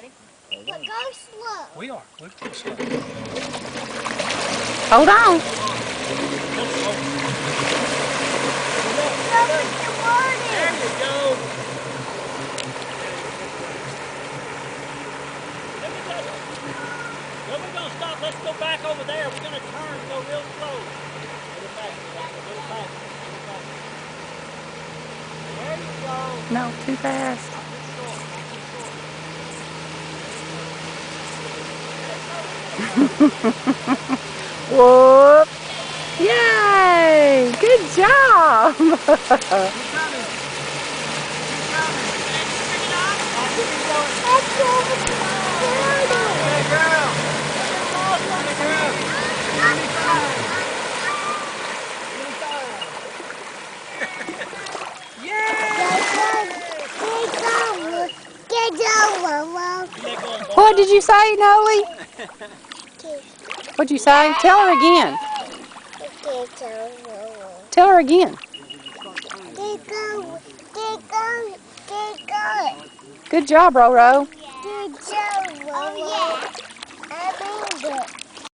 But go slow. We are. We're too slow. Hold on. There you go. Well, we're going to stop. Let's go back over there. We're going to turn and go real slow. There you go. No, too fast. Whoop. Yay! Good job! What did you say, Noe? What'd you say? Tell her again. Tell her again. Good job, Roro.